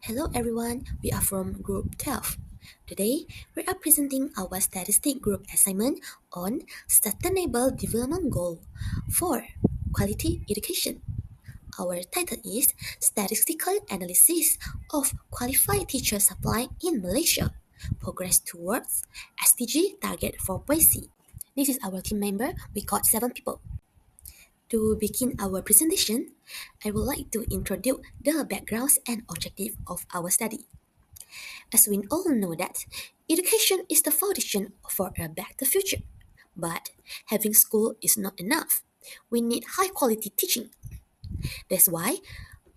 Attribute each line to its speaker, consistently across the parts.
Speaker 1: Hello everyone, we are from Group 12. Today, we are presenting our statistic group assignment on Sustainable Development Goal 4 Quality Education. Our title is Statistical Analysis of Qualified Teacher Supply in Malaysia Progress Towards SDG Target 4.C. This is our team member, we got 7 people. To begin our presentation, I would like to introduce the backgrounds and objective of our study. As we all know that education is the foundation for a better future. But having school is not enough. We need high quality teaching. That's why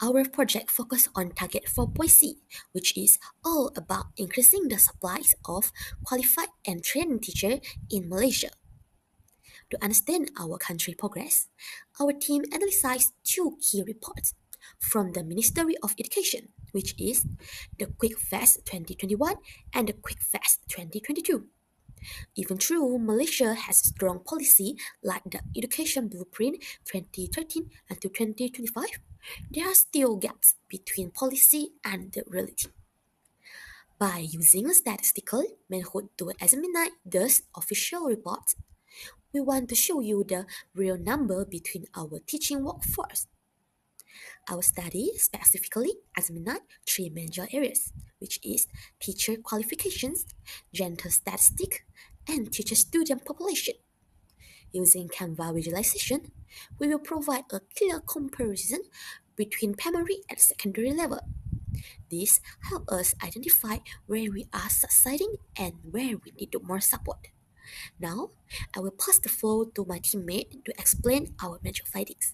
Speaker 1: our project focuses on Target 4.C, which is all about increasing the supplies of qualified and trained teachers in Malaysia. To understand our country progress, our team analyzed two key reports from the Ministry of Education, which is the Quick Fast 2021 and the Quick Fast 2022. Even though Malaysia has strong policy like the Education Blueprint 2013 and to 2025, there are still gaps between policy and the reality. By using a statistical method to examine those official reports, we want to show you the real number between our teaching workforce. Our study specifically examined three major areas, which is teacher qualifications, gender statistic, and teacher-student population. Using Canva visualization, we will provide a clear comparison between primary and secondary level. This helps us identify where we are succeeding and where we need more support. Now, I will pass the floor to my teammate to explain our major findings.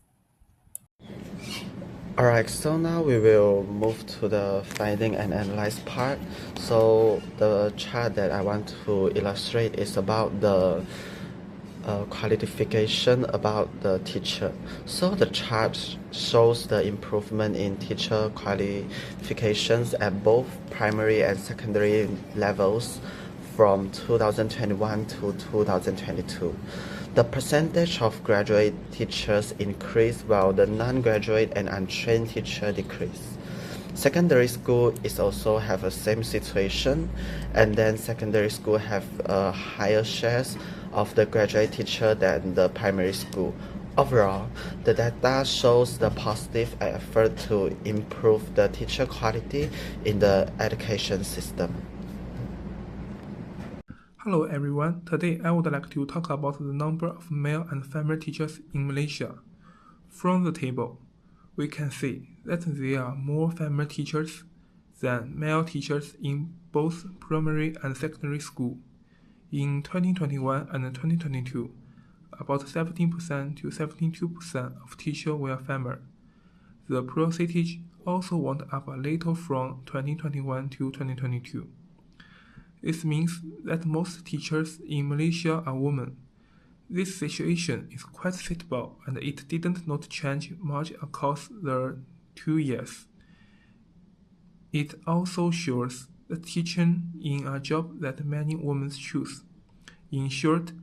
Speaker 2: Alright, so now we will move to the finding and analyze part. So the chart that I want to illustrate is about the qualification about the teacher. So the chart shows the improvement in teacher qualifications at both primary and secondary levels from 2021 to 2022. The percentage of graduate teachers increased while the non-graduate and untrained teacher decreased. Secondary school is also have a same situation, and then secondary school have a higher shares of the graduate teacher than the primary school. Overall, the data shows the positive effort to improve the teacher quality in the education system.
Speaker 3: Hello everyone, today I would like to talk about the number of male and female teachers in Malaysia. From the table, we can see that there are more female teachers than male teachers in both primary and secondary school. In 2021 and 2022, about 17% to 72% of teachers were female. The percentage also went up a little from 2021 to 2022. This means that most teachers in Malaysia are women. This situation is quite suitable and it didn't not change much across the 2 years. It also shows that teaching in a job that many women choose. In short,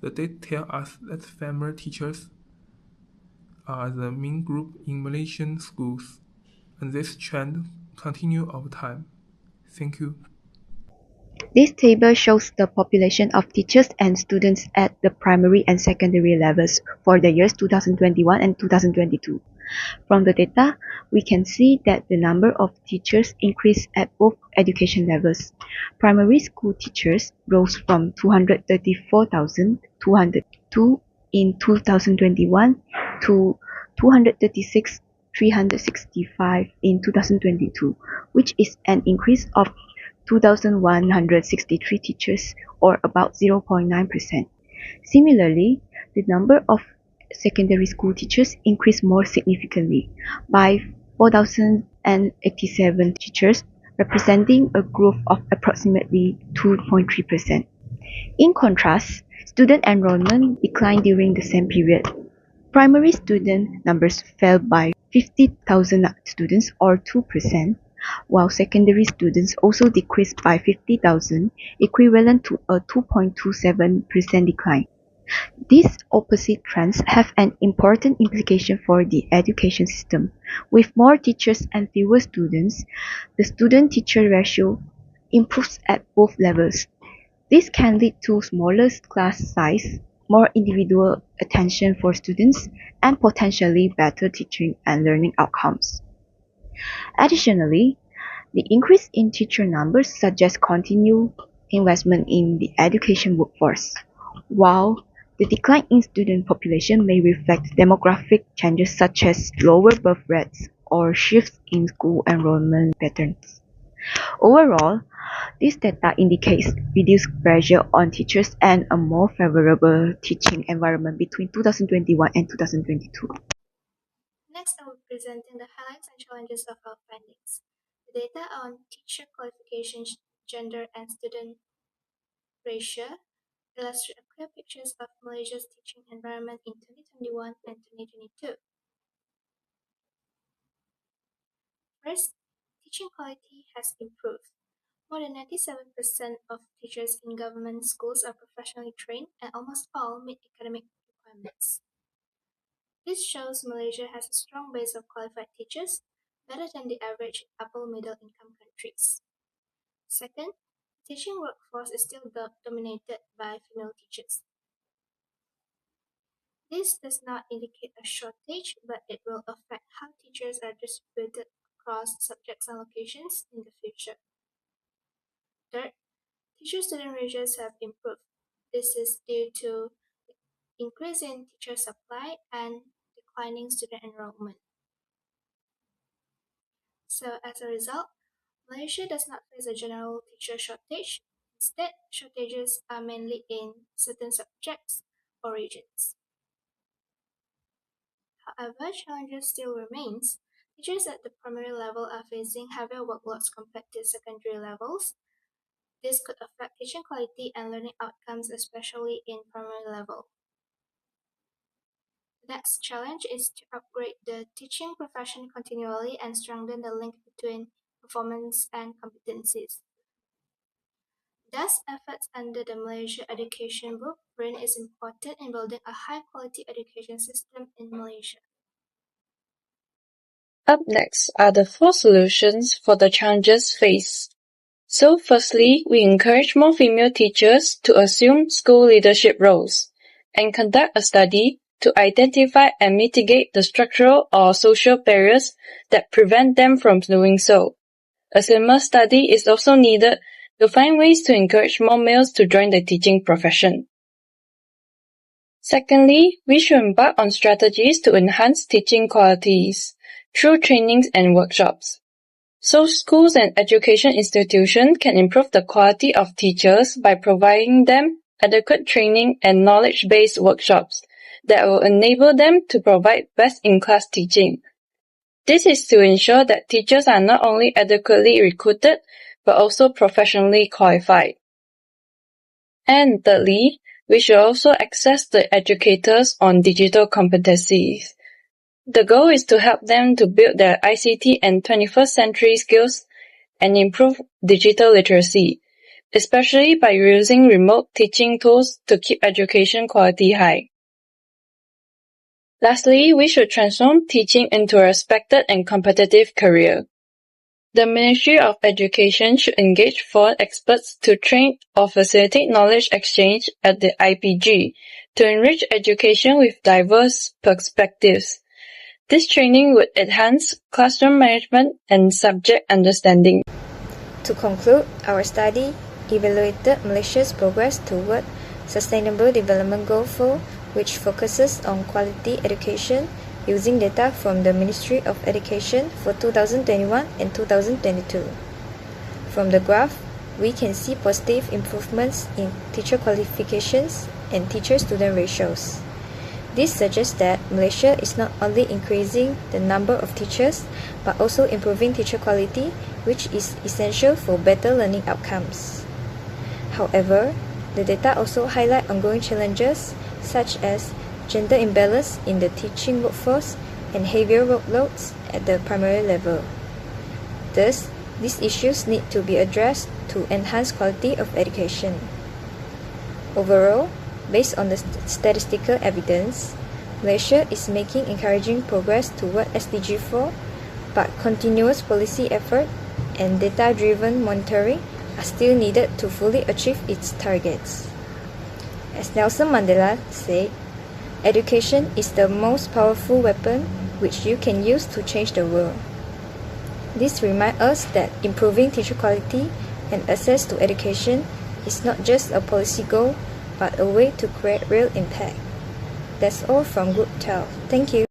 Speaker 3: the data tell us that female teachers are the main group in Malaysian schools, and this trend continue over time. Thank you.
Speaker 4: This table shows the population of teachers and students at the primary and secondary levels for the years 2021 and 2022. From the data, we can see that the number of teachers increased at both education levels. Primary school teachers rose from 234,202 in 2021 to 236,365 in 2022, which is an increase of 2,163 teachers, or about 0.9%. Similarly, the number of secondary school teachers increased more significantly by 4,087 teachers, representing a growth of approximately 2.3%. In contrast, student enrollment declined during the same period. Primary student numbers fell by 50,000 students, or 2%, while secondary students also decreased by 50,000, equivalent to a 2.27% decline. These opposite trends have an important implication for the education system. With more teachers and fewer students, the student-teacher ratio improves at both levels. This can lead to smaller class size, more individual attention for students, and potentially better teaching and learning outcomes. Additionally, the increase in teacher numbers suggests continued investment in the education workforce, while the decline in student population may reflect demographic changes such as lower birth rates or shifts in school enrollment patterns. Overall, this data indicates reduced pressure on teachers and a more favorable teaching environment between 2021 and 2022.
Speaker 1: Next, I will be presenting the highlights and challenges of our findings. The data on teacher qualifications, gender, and student ratio illustrate a clear picture of Malaysia's teaching environment in 2021 and 2022. First, teaching quality has improved. More than 97% of teachers in government schools are professionally trained, and almost all meet academic requirements. This shows Malaysia has a strong base of qualified teachers, better than the average upper-middle income countries. Second, the teaching workforce is still dominated by female teachers. This does not indicate a shortage, but it will affect how teachers are distributed across subjects and locations in the future. Third, teacher-student ratios have improved. This is due to increase in teacher supply and declining student enrollment. So as a result, Malaysia does not face a general teacher shortage. Instead, shortages are mainly in certain subjects or regions. However, challenges still remains. Teachers at the primary level are facing heavier workloads compared to secondary levels. This could affect teaching quality and learning outcomes, especially in primary level. The next challenge is to upgrade the teaching profession continually and strengthen the link between performance and competencies. Thus, efforts under the Malaysia Education Blueprint is important in building a high-quality education system in Malaysia.
Speaker 5: Up next are the 4 solutions for the challenges faced. So firstly, we encourage more female teachers to assume school leadership roles and conduct a study to identify and mitigate the structural or social barriers that prevent them from doing so. A similar study is also needed to find ways to encourage more males to join the teaching profession. Secondly, we should embark on strategies to enhance teaching qualities through trainings and workshops. So schools and education institutions can improve the quality of teachers by providing them adequate training and knowledge-based workshops that will enable them to provide best-in-class teaching. This is to ensure that teachers are not only adequately recruited, but also professionally qualified. And thirdly, we should also access the educators on digital competencies. The goal is to help them to build their ICT and 21st century skills and improve digital literacy, especially by using remote teaching tools to keep education quality high. Lastly, we should transform teaching into a respected and competitive career. The Ministry of Education should engage foreign experts to train or facilitate knowledge exchange at the IPG to enrich education with diverse perspectives. This training would enhance classroom management and subject understanding.
Speaker 6: To conclude, our study evaluated Malaysia's progress toward Sustainable Development Goal 4, which focuses on quality education using data from the Ministry of Education for 2021 and 2022. From the graph, we can see positive improvements in teacher qualifications and teacher-student ratios. This suggests that Malaysia is not only increasing the number of teachers, but also improving teacher quality, which is essential for better learning outcomes. However, the data also highlight ongoing challenges such as gender imbalance in the teaching workforce and heavier workloads at the primary level. Thus, these issues need to be addressed to enhance quality of education. Overall, Based on the statistical evidence, Malaysia is making encouraging progress toward SDG 4, but continuous policy effort and data-driven monitoring are still needed to fully achieve its targets. As Nelson Mandela said, education is the most powerful weapon which you can use to change the world. This reminds us that improving teacher quality and access to education is not just a policy goal, but a way to create real impact. That's all from Group 12. Thank you.